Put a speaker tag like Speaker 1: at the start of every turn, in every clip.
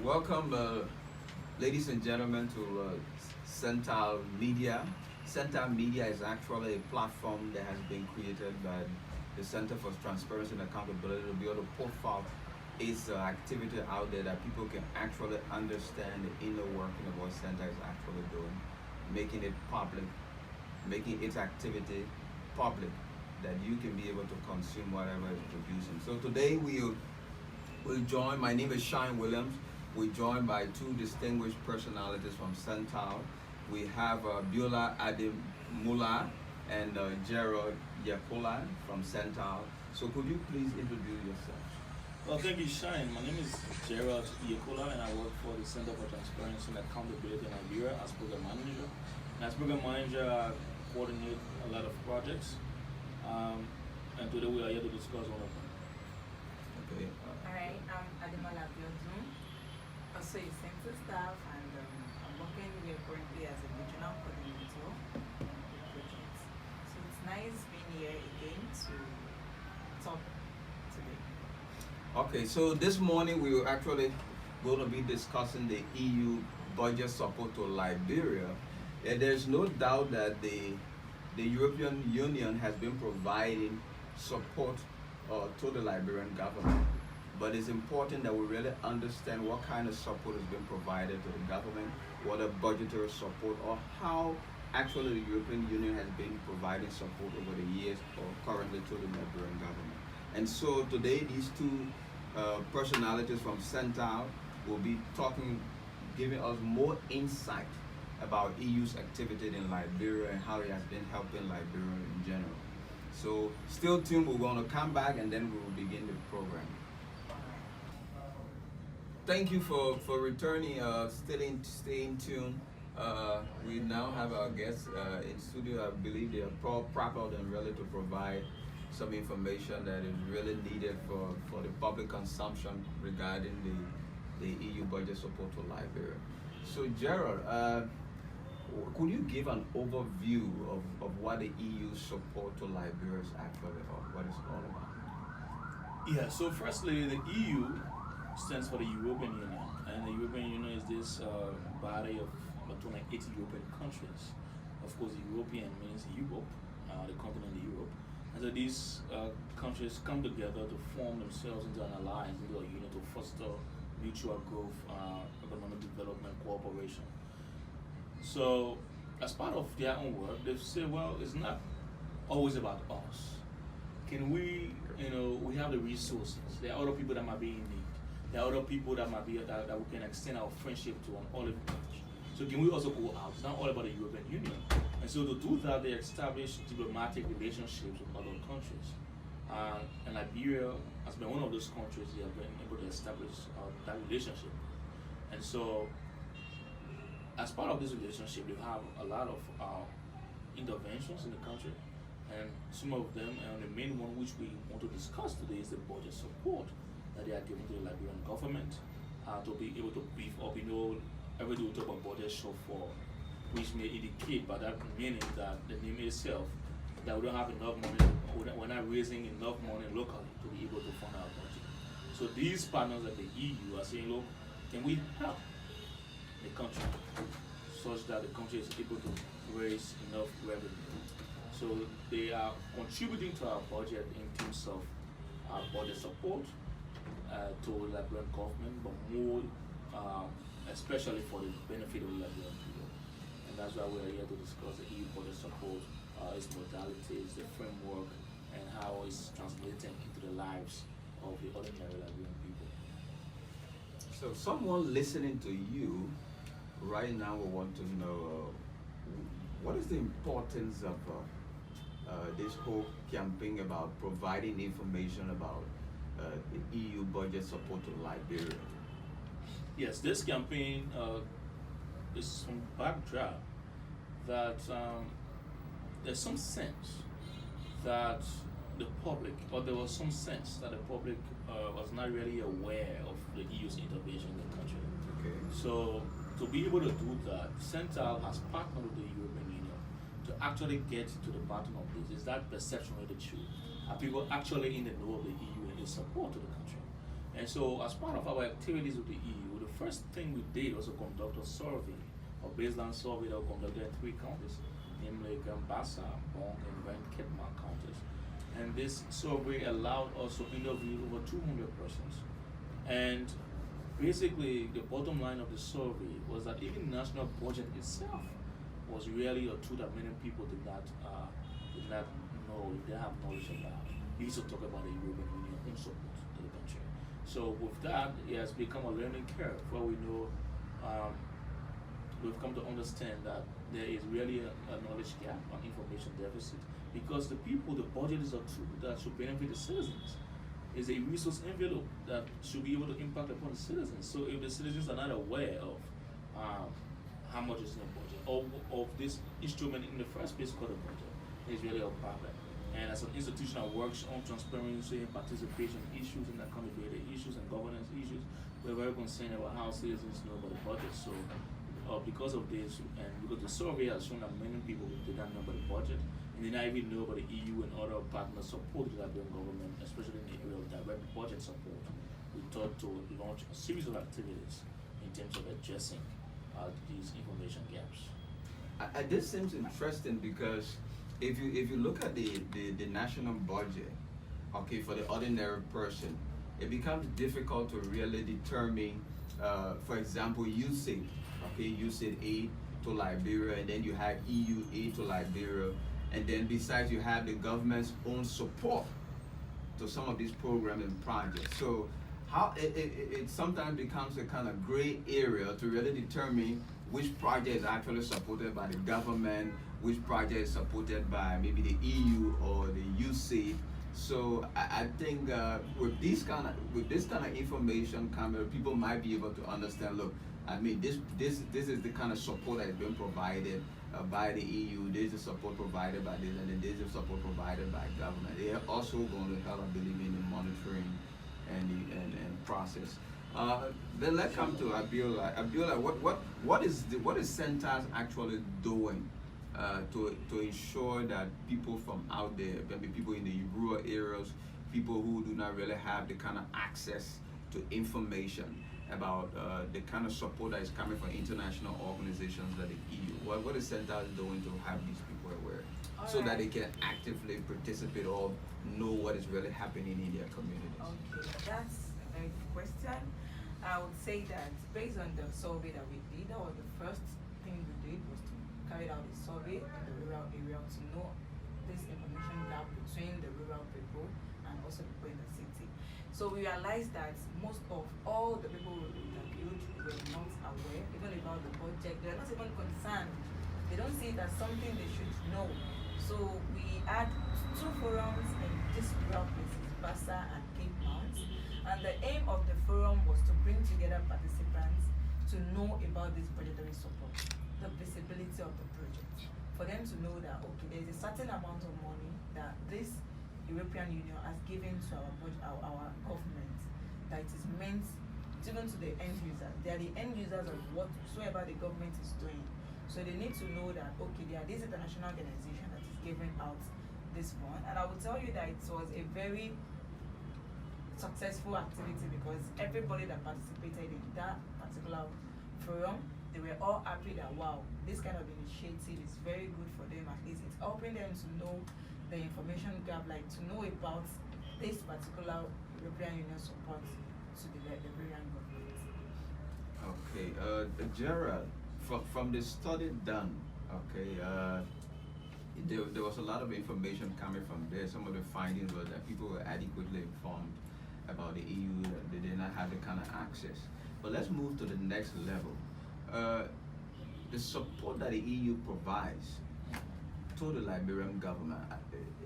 Speaker 1: Welcome, ladies and gentlemen, to CENTAL Media. CENTAL Media is actually a platform that has been created by the Center for Transparency and Accountability to be able to profile its activity out there that people can actually understand the inner working of what Center is actually doing, making it public, making its activity public, that you can be able to consume whatever it's producing. So today we'll join. My name is Shine Williams. We're joined by two distinguished personalities from Central. We have Biola Ademula and Gerald Yakola from Central. So could you please introduce yourself?
Speaker 2: Well, thank you, Shine. My name is Gerald Yakola, and I work for the Center for Transparency and Accountability in Liberia as program manager. And as program manager, I coordinate a lot of projects. And today we are here to discuss one of them.
Speaker 1: Okay.
Speaker 3: Alright, I'm Ademola Biodun, also a center staff, and I'm working here currently as a regional coordinator with projects. So it's nice being here again to talk today.
Speaker 1: Okay, so this morning we were actually going to be discussing the EU budget support to Liberia. And there's no doubt that the European Union has been providing support to the Liberian government. But it's important that we really understand what kind of support has been provided to the government, what a budgetary support, or how actually the European Union has been providing support over the years or currently to the Liberian government. And so today these two personalities from Central will be talking, giving us more insight about EU's activity in Liberia and how it has been helping Liberia in general. So still tuned, we're going to come back and then we will begin the program. Thank you for returning, staying tuned. We now have our guests in studio. I believe they are proper and ready to provide some information that is really needed for the public consumption regarding the EU budget support to Liberia. So Gerald, could you give an overview of what the EU support to Liberia is actually or what it's all about?
Speaker 2: Yeah, so firstly, the EU stands for the European Union, and the European Union is this body of 280 European countries. Of course, European means Europe, the continent of Europe. And so these countries come together to form themselves into an alliance, into a union to foster mutual growth, economic development, cooperation. So, as part of their own work, they've said, well, it's not always about us. Can we, we have the resources. There are other people that might be in need. There are other people that might be that we can extend our friendship to on all of the countries. So can we also go out? It's not all about the European Union. And so to do that, they establish diplomatic relationships with other countries. And Liberia has been one of those countries they have been able to establish that relationship. And so, as part of this relationship, they have a lot of interventions in the country, and some of them, and the main one which we want to discuss today is the budget support that they are giving to the Liberian government to be able to beef up. Every day we talk about budget shortfall, which may indicate by that meaning that the name itself that we don't have enough money, we're not raising enough money locally to be able to fund our budget. So these partners at the EU are saying, look, can we help the country such that the country is able to raise enough revenue? So they are contributing to our budget in terms of budget support to the Liberian government, but more especially for the benefit of the Liberian people. And that's why we are here to discuss the EU budget support, its modalities, the framework, and how it's translating into the lives of the ordinary Liberian people.
Speaker 1: So someone listening to you right now will want to know what is the importance of this whole campaign about providing information about the EU budget support to Liberia?
Speaker 2: Yes, this campaign is some backdrop that there's some sense that the public, or there was some sense that the public was not really aware of the EU's intervention in the country.
Speaker 1: Okay.
Speaker 2: So to be able to do that, Central has partnered with the European Union to actually get to the bottom of this. Is that perception really true? Are people actually in the know of the EU and its support to the country? And so, as part of our activities with the EU, the first thing we did was to conduct a survey, a baseline survey that we conducted in 3 counties, namely Gambasa, Bong, and Van Kitman counties. And this survey allowed us to interview over 200 persons. And basically, the bottom line of the survey was that even the national budget itself was really a tool that many people did not know, they have knowledge about. We used to talk about the European Union in support to the country. So with that, it has become a learning curve where we know we've come to understand that there is really a knowledge gap, an information deficit, because the people, the budget is a tool that should benefit the citizens. Is a resource envelope that should be able to impact upon the citizens. So if the citizens are not aware of how much is in the budget, or of this instrument in the first place called the budget, it's really a problem. And as an institution that works on transparency and participation issues and accountability issues and governance issues, we're very concerned about how citizens know about the budget. So because of this, and because the survey has shown that many people did not know about the budget, and they not even know about the EU and other partners support the Liberian government, especially in the area of direct budget support. We thought to launch a series of activities in terms of addressing these information gaps.
Speaker 1: This seems interesting because if you look at the national budget, okay, for the ordinary person, it becomes difficult to really determine, for example, USAID, okay, USAID aid to Liberia, and then you have EU aid to Liberia, and then besides you have the government's own support to some of these programs and projects. So how it sometimes becomes a kind of gray area to really determine which project is actually supported by the government, which project is supported by maybe the EU or the USAID. So I think with this kind of information coming, people might be able to understand. Look, I mean, this is the kind of support that is being provided by the EU. This is support provided by this, and then this is support provided by government. They are also going to help, I believe, in the monitoring and process. Then let's come to Abiola. Abiola, what is CENTAL actually doing to ensure that people from out there, maybe people in the rural areas, people who do not really have the kind of access to information about the kind of support that is coming from international organizations like the EU? What is CENTAL doing to have these people aware, so that they can actively participate or know what is really happening in their communities?
Speaker 3: Okay, that's a very good question. I would say that based on the survey that we did, that was the first thing we did was to carry out a survey in the rural area to know this information gap between the rural people and also people in the city. So we realized that most of all the people we interviewed were not aware, even about the budget. They're not even concerned. They don't see it as something they should know. So we had 2 forums in these rural places, Bassa and Cape Mount. And the aim of the forum was to bring together participants to know about this budgetary support, the visibility of the project, for them to know that, okay, there's a certain amount of money that this European Union has given to our government, that it is meant given to the end users. They are the end users of whatsoever the government is doing. So they need to know that, okay, there are this international organization that is giving out this fund. And I will tell you that it was a very successful activity because everybody that participated in that particular forum, they were all happy that, wow, this kind of initiative is very good for them. At least it's helping them to know the information gap, like to know about this particular European Union support to the Liberian government.
Speaker 1: Okay, Gerald, from the study done, okay, there was a lot of information coming from there. Some of the findings were that people were adequately informed about the EU, that they did not have the kind of access. But let's move to the next level. The support that the EU provides to the Liberian government,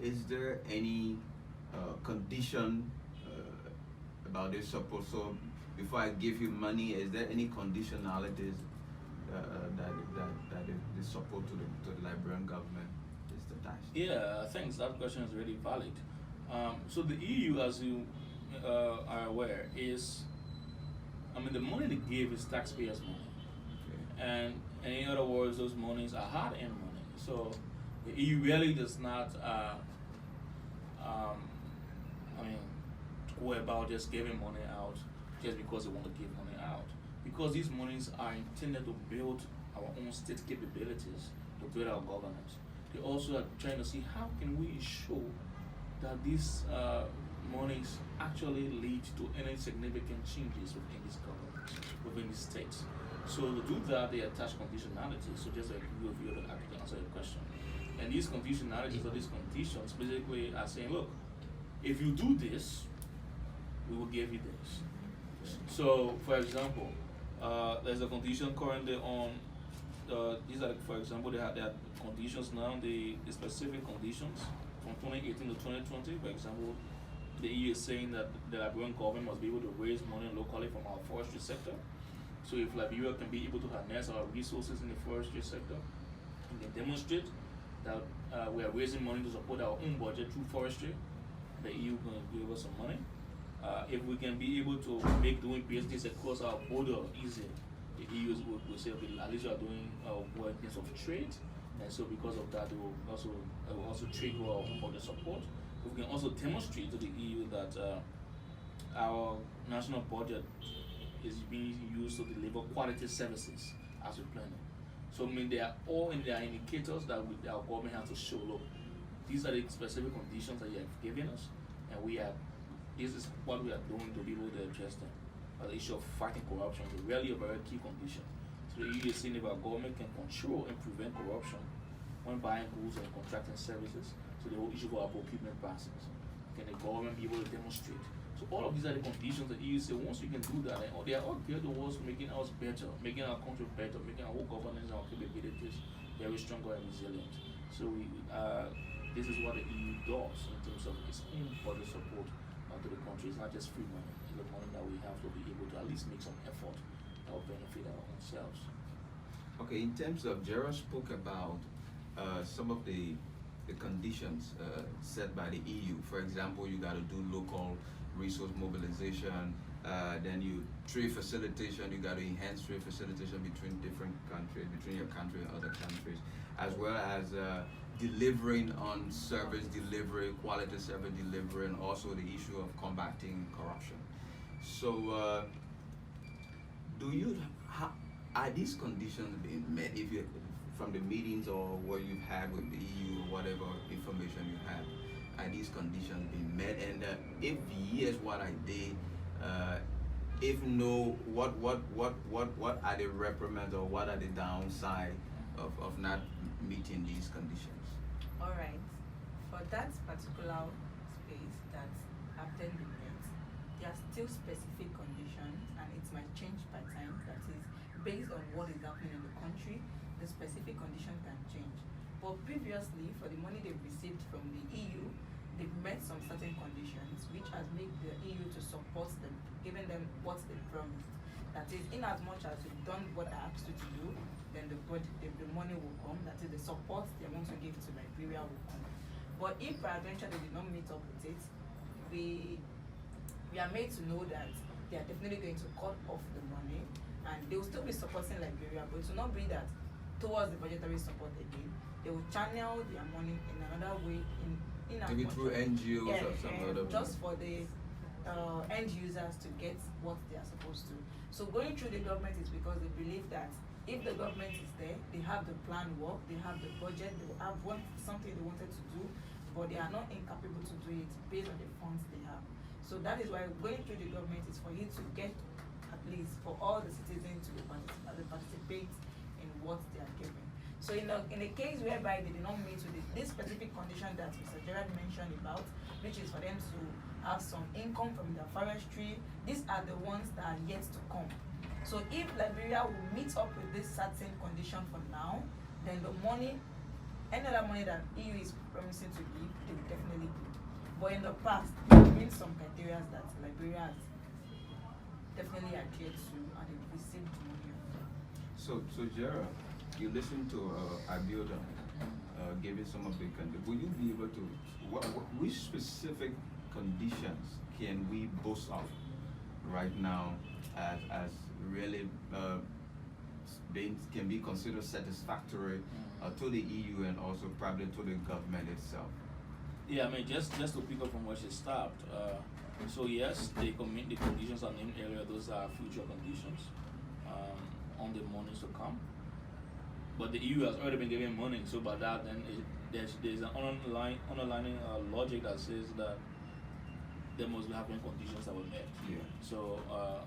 Speaker 1: is there any condition about this support? So before I give you money, is there any conditionalities that the support to the Liberian government is attached?
Speaker 2: Yeah, thanks. That question is really valid. So the EU, as you are aware, is, the money they give is taxpayers' money.
Speaker 1: Okay.
Speaker 2: And in other words, those monies are hard-earned money. So the EU really does not, go about just giving money out just because they want to give money out. Because these monies are intended to build our own state capabilities, to build our governance. They also are trying to see how can we ensure that these monies actually lead to any significant changes within this government, within the states. So to do that, they attach conditionalities. So just like you, if you to answer your question, and these conditionalities or these conditions basically are saying, look, if you do this, we will give you this. So, for example, there's a condition currently on. These are, for example, there are conditions now. The specific conditions from 2018 to 2020. For example, the EU is saying that the Liberian government must be able to raise money locally from our forestry sector. So if Liberia can be able to harness our resources in the forestry sector, and can demonstrate that we are raising money to support our own budget through forestry, the EU can give us some money. If we can be able to make doing business across our border easy, the EU will say, okay, at least you are doing more in terms of trade, and so because of that, they will also trade with our own budget support. We can also demonstrate to the EU that our national budget is being used to deliver quality services as we plan it. So I mean, they are all in their indicators that our government has to show. Look, these are the specific conditions that you have given us, and this is what we are doing to be able to address them. The issue of fighting corruption is really a very key condition. So the EU is saying if our government can control and prevent corruption when buying goods and contracting services, so the whole issue of our procurement process, can the government be able to demonstrate? So all of these are the conditions that EU say once we can do that, and they are all geared towards making us better, making our country better, making our whole governance and our capabilities very stronger and resilient. So this is what the EU does in terms of its own budget support to the country. It's not just free money, it's the money that we have to be able to at least make some effort that will benefit our own selves.
Speaker 1: Okay, in terms of Gerald spoke about some of the conditions set by the EU. For example, you got to do local resource mobilization, then trade facilitation, you got to enhance trade facilitation between different countries, between your country and other countries, as well as delivering on service delivery, quality service delivery, and also the issue of combating corruption. So, are these conditions being met? If you from the meetings or what you've had with the EU, whatever information you have, are these conditions being met? And if yes, what are they? If no, what are the reprimands or what are the downside of not meeting these conditions?
Speaker 3: All right. For that particular space that have been met, there are still specific conditions, and it might change by time. That is based on what is happening in the country. The specific condition can change. But previously, for the money they've received from the EU, they've met some certain conditions, which has made the EU to support them, giving them what they promised. That is, in as much as you've done what I asked you to do, then the money will come. That is, the support they want to give to Liberia will come. But if peradventure they did not meet up with it, we are made to know that they are definitely going to cut off the money, and they will still be supporting Liberia, but it will not be that towards the budgetary support again. They will channel their money in another way,
Speaker 1: maybe through NGOs or some other
Speaker 3: just for the end users to get what they are supposed to. So going through the government is because they believe that if the government is there, they have the plan work, they have the budget, they have something they wanted to do, but they are not incapable to do it based on the funds they have. So that is why going through the government is for you to get, at least for all the citizens to participate in what they are given. So in a case whereby they do not meet with this specific condition that Mr. Gerard mentioned about, which is for them to have some income from their forestry, these are the ones that are yet to come. So if Liberia will meet up with this certain condition for now, then the money, any other money that EU is promising to give, they will definitely give. But in the past, there have been some criteria that Liberia has definitely adhered to, and they've received money.
Speaker 1: So Gerald, you listen to Abiodun giving some of the conditions. Will you be able to, which specific conditions can we boast of right now as really can be considered satisfactory to the EU and also probably to the government itself?
Speaker 2: Yeah, I mean, just to pick up from where she stopped, So yes, the conditions are named earlier. Those are future conditions on the monies to come. But the EU has already been giving money, so by that then there's an underlying logic that says that there must be having conditions that were met.
Speaker 1: Yeah.
Speaker 2: So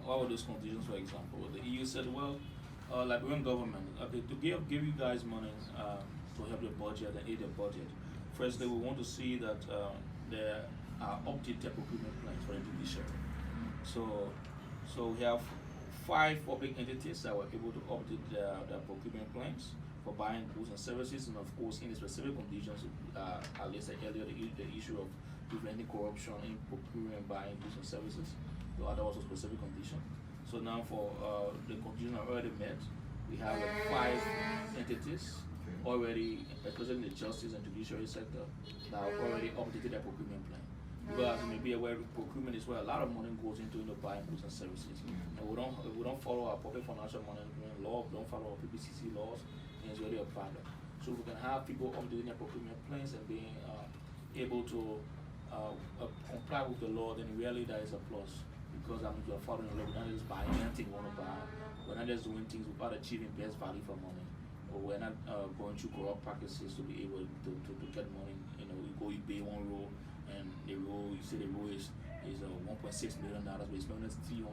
Speaker 2: what were those conditions, for example? The EU said, well, Liberian government, okay, to give you guys money to help your budget and aid your budget. Firstly, we want to see that there are updated procurement plans for the judiciary. So we have 5 public entities that were able to update their procurement plans for buying goods and services, and of course, in the specific conditions, at least earlier, the issue of preventing corruption in procuring and buying goods and services. So that was a specific condition. So now for the conditions are already met, we have 5 entities already, especially in the justice and judiciary sector, that have already updated their procurement plan. Because as you may be aware, procurement is where a lot of money goes into buying goods and services. And we don't follow our public financial management law, we don't follow our PPCC laws, and it's really a problem. So we can have people updating their procurement plans and being able to comply with the law, then really that is a plus. Because you're following the law, we're not just buying anything we want to buy. We're not just doing things without achieving best value for money. Or we're not going through corrupt practices to be able to get money. You know, you pay one role, and the role, you say the role is $1.6 million, but it's spending 300,000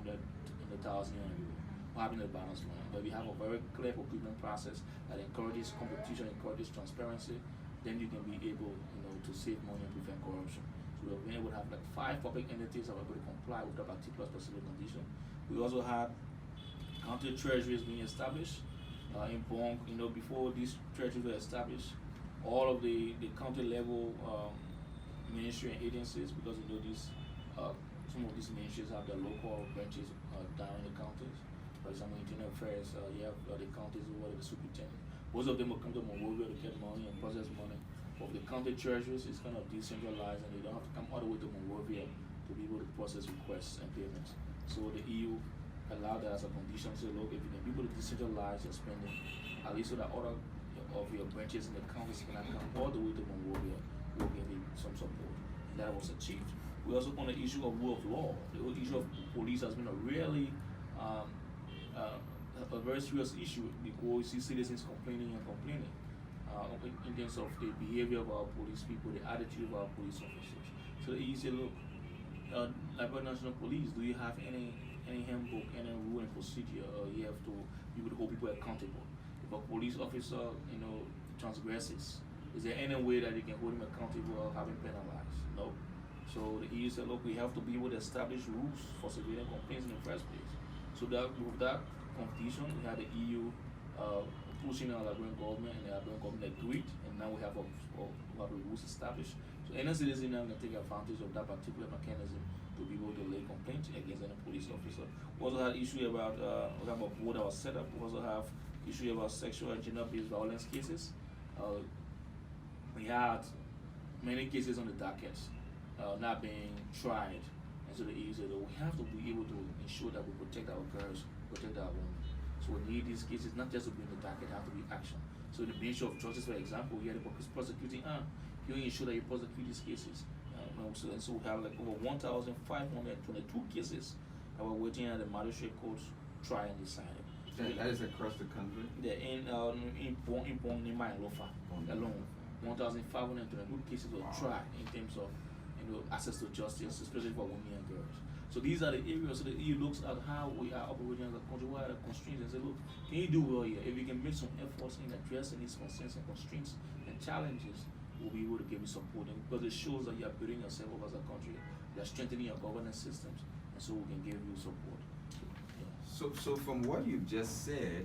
Speaker 2: euro. What happened to the balance money? But we have a very clear procurement process that encourages competition, encourages transparency. Then you can be able, to save money and prevent corruption. So we've been able to have like 5 public entities that are able to comply with that particular specific condition. We also had county treasuries being established in Bong. Before these treasuries were established, all of the county level ministry and agencies, because these some of these ministries have their local branches down in the counties. For example, Internal Affairs, you have the counties who are the superintendent. Most of them will come to Monrovia to get money and process money. But the county treasuries is kind of decentralized, and they don't have to come all the way to Monrovia to be able to process requests and payments. So the EU allowed that as a condition. So look, if you can be able to decentralize your spending, at least so that other of your branches in the counties cannot come all the way to Monrovia, will give you some support. And that was achieved. We also on the issue of rule of law. The whole issue of police has been a really a very serious issue, because you see citizens complaining in terms of the behavior of our police people, the attitude of our police officers. So you say, look, Liberia National Police, do you have any handbook, any rule and procedure, or you have to be able to hold people accountable? If a police officer, transgresses, is there any way that you can hold him accountable or have him penalized? No. So the EU said, look, we have to be able to establish rules for civilian complaints in the first place. So that with that competition, we had the EU pushing our Liberian government, and the Liberian government agreed, and now we have the rules established. So any citizen now can take advantage of that particular mechanism to be able to lay complaint against any police officer. We also had issue about we have a board that was set up. We also have issue about sexual and gender-based violence cases. We had many cases on the docket not being tried, and so the EU said, we have to be able to ensure that we protect our girls, protect our women. So we need these cases not just to be in the docket, have to be action. So the Ministry of Justice, for example, here the prosecuting arm, you ensure that you prosecute these cases. So we have like over 1,522 cases that we're waiting at the magistrate courts try and decide.
Speaker 1: That is across the country?
Speaker 2: Yeah, in Bong, Nima, and Lofa alone, 1,522 cases were tried in terms of access to justice, especially for women and girls. So these are the areas. So the EU looks at how we are operating as a country, what are the constraints, and say, look, can you do well here? If you can make some efforts in addressing these concerns and constraints and challenges, we'll be able to give you support. And because it shows that you are building yourself up as a country, you are strengthening your governance systems, and so we can give you support. Yeah.
Speaker 1: So from what you've just said,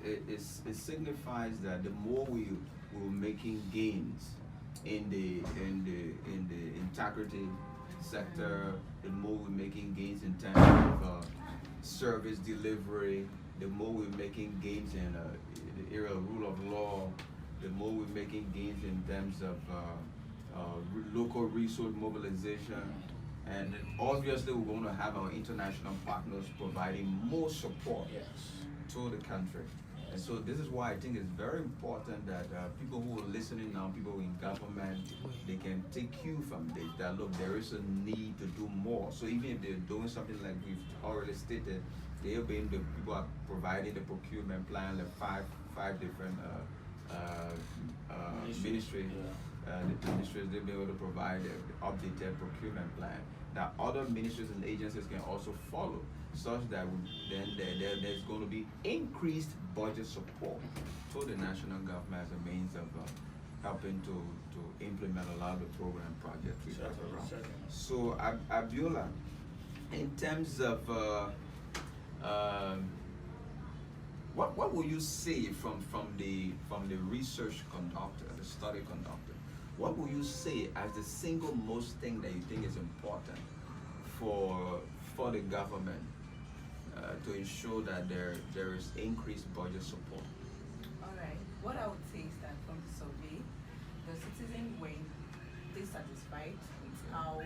Speaker 1: it signifies that the more we're making gains in the integrity sector, the more we're making gains in terms of service delivery, the more we're making gains in the area of rule of law, the more we're making gains in terms of local resource mobilization. And obviously we're going to have our international partners providing more support to the country. And so this is why I think it's very important that people who are listening now, people in government, they can take cue from this, that look, there is a need to do more. So even if they're doing something like we've already stated, they'll be the people are providing the procurement plan, like five different ministry, the ministries, they'll be able to provide the updated procurement plan that other ministries and agencies can also follow, such that there's going to be increased budget support for the national government as a means of helping to implement a lot of the program projects we have around. So Abiola, in terms of what will you say from the research conductor, the study conductor? What will you say as the single most thing that you think is important for the government to ensure that there is increased budget support?
Speaker 3: All right. What I would say is that from the survey, the citizens were dissatisfied with how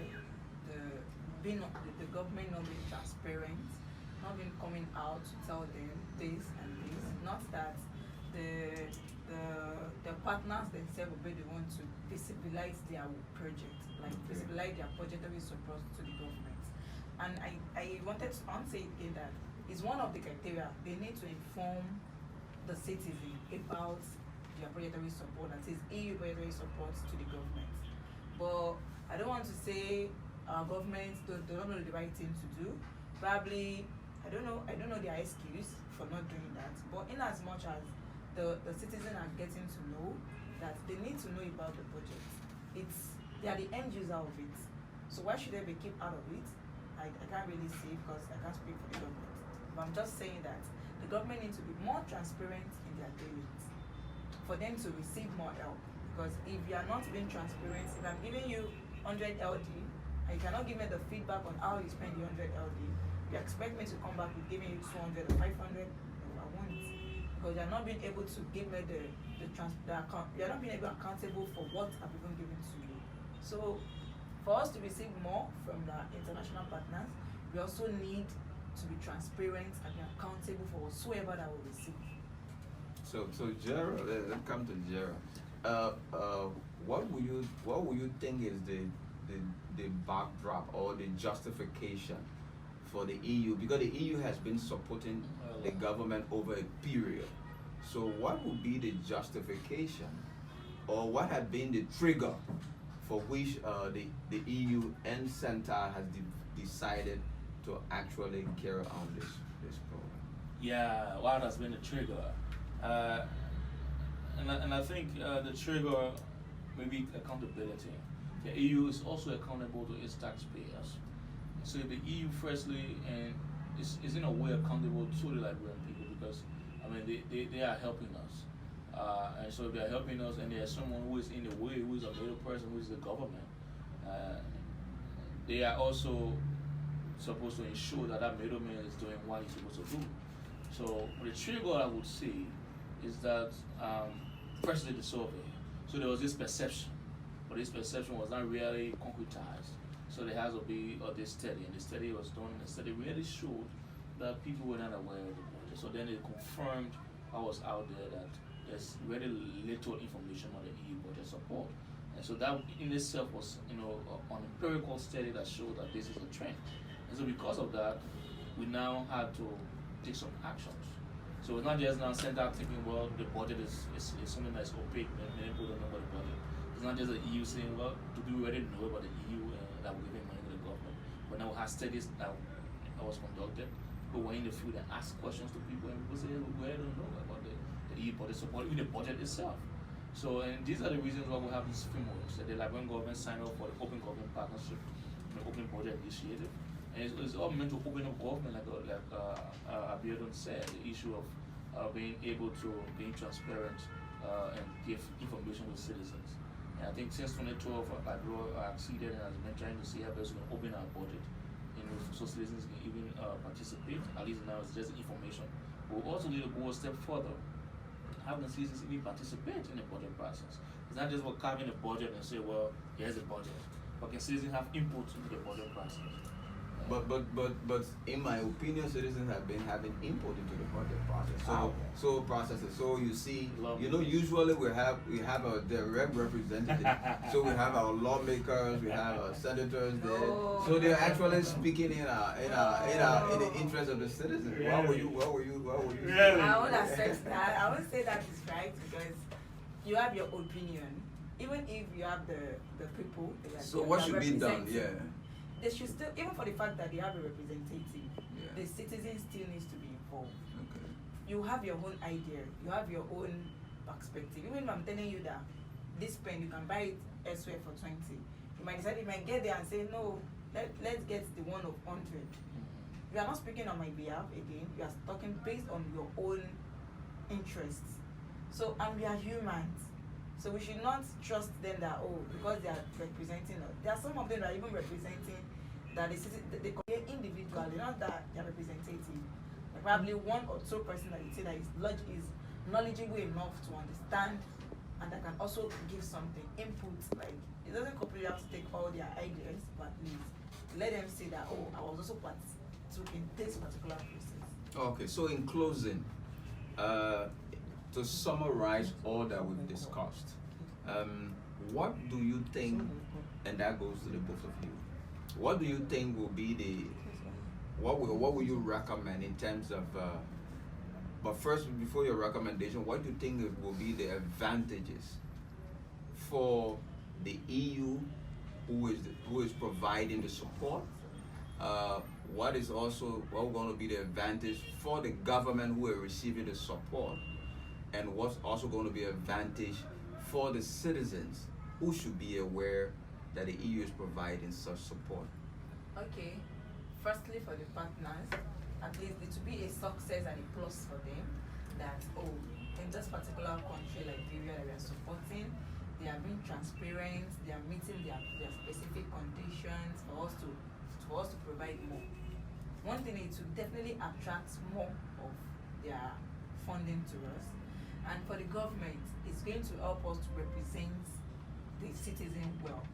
Speaker 3: the government not being transparent, not being coming out to tell them this and this. Not that the partners themselves will be the ones to visibilize their project, like visibilize their budgetary support to the government. And I wanted to say again that it's one of the criteria. They need to inform the citizen about their budgetary support, that is EU budgetary support to the government. But I don't want to say our government don't know the right thing to do. Probably I don't know their excuse for not doing that. But in as much as the citizens are getting to know that they need to know about the budget, they are the end user of it. So why should they be kept out of it? I can't really say because I can't speak for the government. But I'm just saying that the government needs to be more transparent in their dealings for them to receive more help. Because if you are not being transparent, if I'm giving you 100 LD and you cannot give me the feedback on how you spend the 100 LD, you expect me to come back with giving you 200 or 500, I won't. Because you're not being able to give me the account, you're not being able accountable for what I've even given to you. So for us to receive more from the international partners, we also need to be transparent and be accountable for whatsoever that we receive.
Speaker 1: So Gerald, let's come to Gerald. What will you think is the backdrop or the justification for the EU, because the EU has been supporting the government over a period? So what would be the justification, or what had been the trigger for which the EU and CENTAL has decided to actually carry on this program?
Speaker 2: Yeah, what has been the trigger? And I think the trigger may be accountability. The EU is also accountable to its taxpayers. So the EU, firstly, and is in a way accountable to the Liberian people, because I mean they are helping us, and so if they are helping us, and there's someone who is in the way, who is a middle person, who is the government, they are also supposed to ensure that that middleman is doing what he's supposed to do. So the trigger, I would say, is that firstly the survey. So there was this perception, but this perception was not really concretized. So there has to be this study, and the study was done, and the study really showed that people were not aware of the budget. So then it confirmed what was out there, that there's very little information on the EU budget support. And so that in itself was, an empirical study that showed that this is a trend. And so because of that, we now had to take some actions. So it's not just now CENTAL thinking, well, the budget is something that's opaque, many people don't know about the budget. It's not just the EU saying, well, do we already know about the EU that we're giving money to the government? But now we have studies that was conducted. People went in the field and asked questions to people, and people say, we already don't know about the EU budget support, even the budget itself. So, and these are the reasons why we have these frameworks. That the Liberian government signed up for the Open Government Partnership, the Open Budget Initiative. And it's all meant to open up government, like Abiodun said, the issue of being able to be transparent and give information to citizens. And I think since 2012, Liberia acceded and has been trying to see how best we can open our budget, so citizens can even participate. At least now it's just information. But we also need to go a step further, having citizens even participate in the budget process. It's not just about carving a budget and say, well, here's the budget, but can citizens have input into the budget process?
Speaker 1: But in my opinion, citizens have been having input into the budget process.
Speaker 2: Wow.
Speaker 1: So processes. So you see,
Speaker 2: Lovely.
Speaker 1: you know, usually we have a direct representative. So we have our lawmakers, we have our senators there.
Speaker 3: Oh,
Speaker 1: So they're
Speaker 3: no.
Speaker 1: actually speaking in the interest of the citizens.
Speaker 2: Really?
Speaker 1: What were you
Speaker 2: Really?
Speaker 1: saying?
Speaker 3: I won't accept that. I won't say that is right because you have your opinion. Even if you have the people.
Speaker 1: So what should be done? Yeah.
Speaker 3: They should still, even for the fact that they have a representative,
Speaker 1: Yeah.
Speaker 3: the citizen still needs to be involved.
Speaker 1: Okay.
Speaker 3: You have your own idea, you have your own perspective. Even if I'm telling you that this pen, you can buy it elsewhere for 20, you might decide, you might get there and say, no, let's get the one of 100. You are not speaking on my behalf again, you are talking based on your own interests. So, and we are humans. So we should not trust them that, oh, because they are representing us. There are some of them that are even representing that they compare individually, not that they are representative. Like probably one or two person that you say that is knowledgeable enough to understand and that can also give something, input. Like it doesn't completely have to take all their ideas, but at least let them say that, oh, I was also part in this particular process.
Speaker 1: Okay, so in closing, to summarize all that we've discussed, what do you think, and that goes to the both of you, what do you think will be what will you recommend in terms of, but first, before your recommendation, what do you think will be the advantages for the EU who is providing the support? What is also going to be the advantage for the government who are receiving the support? And what's also going to be an advantage for the citizens who should be aware that the EU is providing such support?
Speaker 3: Okay, firstly for the partners, at least it will be a success and a plus for them that, oh, in this particular country, Liberia, that we are supporting, they are being transparent, they are meeting their specific conditions for us to provide more. One thing is to definitely attract more of their funding to us. And for the government, it's going to help us to represent the citizen well.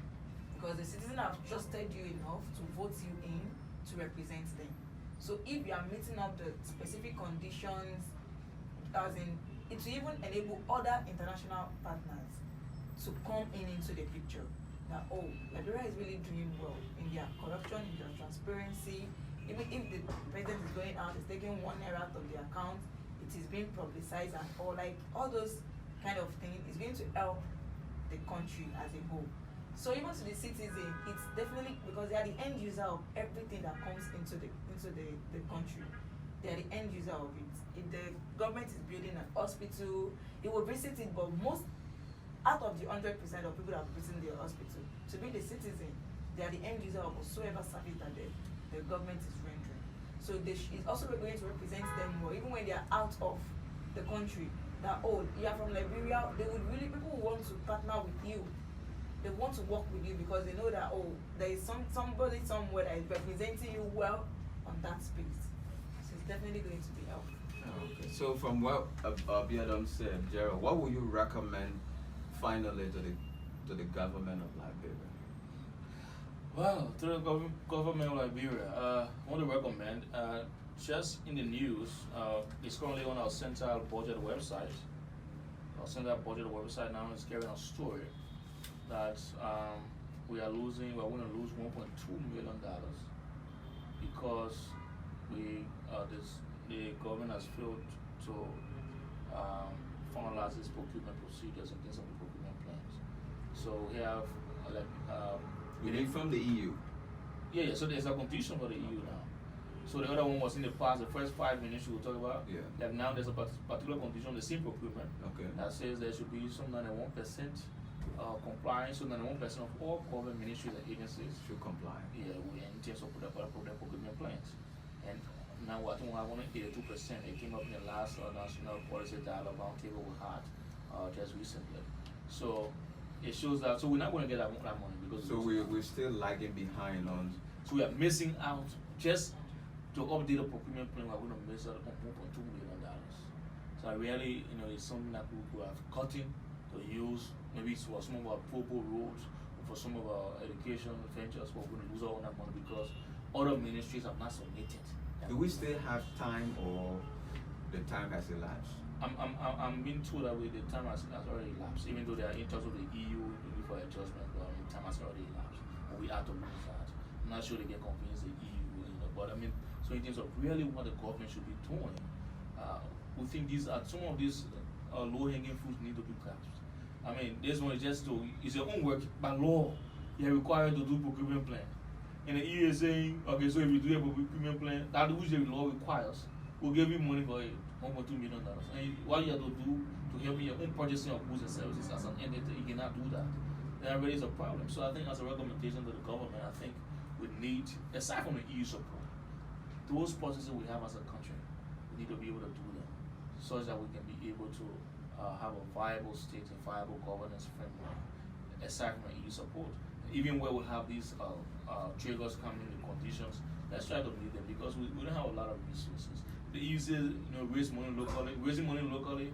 Speaker 3: Because the citizen have trusted you enough to vote you in to represent them. So if you are meeting up the specific conditions, as in, it will even enable other international partners to come into the picture. That, oh, Liberia is really doing well in their corruption, in their transparency. Even if the president is going out, is taking ₦1 out of the account, it is being publicized and all those kind of things is going to help the country as a whole. So even to the citizen, it's definitely because they are the end user of everything that comes into the country. They are the end user of it. If the government is building an hospital, it will visit it, but most out of the 100% of people that are visiting the hospital, to be the citizen, they are the end user of whatsoever service that the government is rendering. So it's also going to represent them more, even when they are out of the country. That, oh, you are from Liberia, people will want to partner with you. They want to work with you because they know that, oh, there is somebody somewhere that is representing you well on that space. So it's definitely going to be helpful.
Speaker 1: Okay. So from what Abiadam said, Gerald, what would you recommend finally to the government of Liberia?
Speaker 2: Well, to the government of Liberia, I want to recommend, just in the news, it's currently on our CENTAL budget website. Our CENTAL budget website now is carrying a story that we're going to lose $1.2 million because the government has failed to finalize its procurement procedures against some of the procurement plans. So we have
Speaker 1: You mean from the EU?
Speaker 2: Yeah, so there's a condition for the EU now. So the other one was in the past, the first 5 minutes we will talk about.
Speaker 1: Yeah.
Speaker 2: Like now there's a particular condition, the same procurement,
Speaker 1: Okay.
Speaker 2: that says there should be some 91% compliance, so 91% of all government ministries and agencies
Speaker 1: Should comply.
Speaker 2: in terms of their procurement plans. And now I think we have only 82%. It came up in the last national policy dialogue roundtable we had just recently. So it shows that, so we're not going to get that money because
Speaker 1: So we're still lagging behind on.
Speaker 2: so we are missing out just to update the procurement plan. We're going to miss out on $1.2 million. So I really, it's something that we could have cut in to use maybe for some of our purple roads or for some of our education ventures. We're going to lose all that money because other ministries have not submitted.
Speaker 1: Do we still have time, or the time has elapsed?
Speaker 2: I'm being told that the time has already elapsed, even though they are in touch with the EU looking for adjustment, but time has already elapsed. And we have to lose that. I'm not sure they can convince the EU, but so in terms of really what the government should be doing, we think some of these low-hanging fruits need to be grasped. This one is just it's your own work by law. You're required to do procurement plan. And the EU is saying, okay, so if you do a procurement plan, that which the law requires, we'll give you money for it, $1.2 million. And what you have to do to help in your own purchasing of goods and services as an entity, you cannot do that. That really is a problem. So I think as a recommendation to the government, I think we need, aside from the EU support, those processes we have as a country, we need to be able to do them, such that we can be able to have a viable state and viable governance framework, aside from the EU support. Even where we have these triggers coming in the conditions, let's try to meet them, because we don't have a lot of resources. The EU says, raise money locally. Raising money locally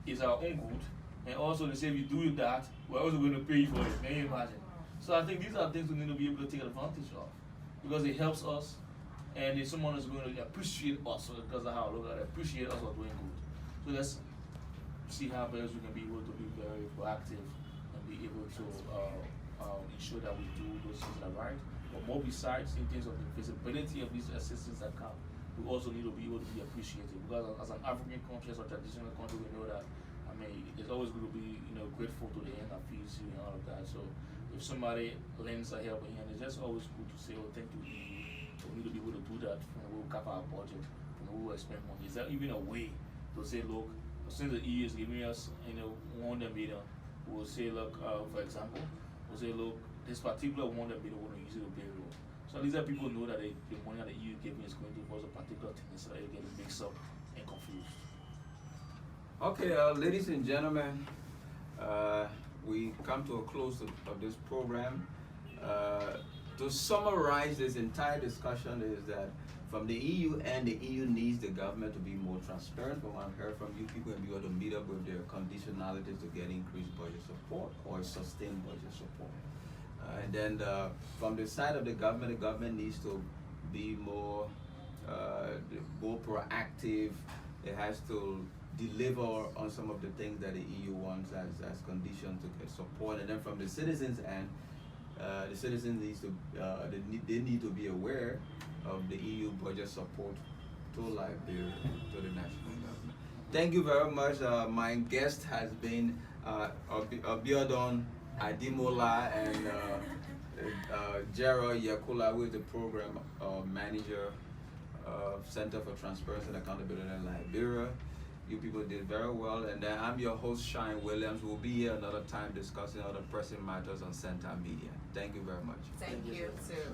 Speaker 2: is our own good, and also they say if you do that, we're also going to pay you for it. Can you imagine? So I think these are things we need to be able to take advantage of, because it helps us, and if someone is going to appreciate us, because of how I look at it, appreciate us for doing good. So let's see how best we can be able to be very proactive and be able to ensure that we do those things that are right. But more besides, in terms of the visibility of these assistance that come, we also need to be able to be appreciated, because as an African country, as a traditional country, we know that it's always going to be grateful to the hand that feeds you and all of that. So if somebody lends a helping hand, it's just always good to say, oh, thank you. So we need to be able to do that. We'll cap our budget, we will spend money. Is there even a way to say, look, since the EU is giving us $100 million, we'll say, look, for example, we'll say, look, this particular $100 million we're going to use it to pay road. So at least that people know that the money that the EU giving is going towards a particular thing, so that they get mixed up and confused.
Speaker 1: Okay, ladies and gentlemen, we come to a close of this program. To summarize this entire discussion is that from the EU, and the EU needs the government to be more transparent. From what I've heard from you people, and be able to meet up with their conditionalities to get increased budget support or sustained budget support. And then from the side of the government needs to be more proactive. It has to deliver on some of the things that the EU wants as conditions to get support. And then from the citizens' end, the citizens they need to be aware of the EU budget support to Liberia, to the national government. Thank you very much. My guest has been Abiodun Adimola and Gerald Yakula, who is the program manager of Center for Transparency and Accountability in Liberia. You people did very well, and then I'm your host, Shine Williams. We'll be here another time discussing other pressing matters on CENTAL Media. Thank you very much.
Speaker 3: Thank you too.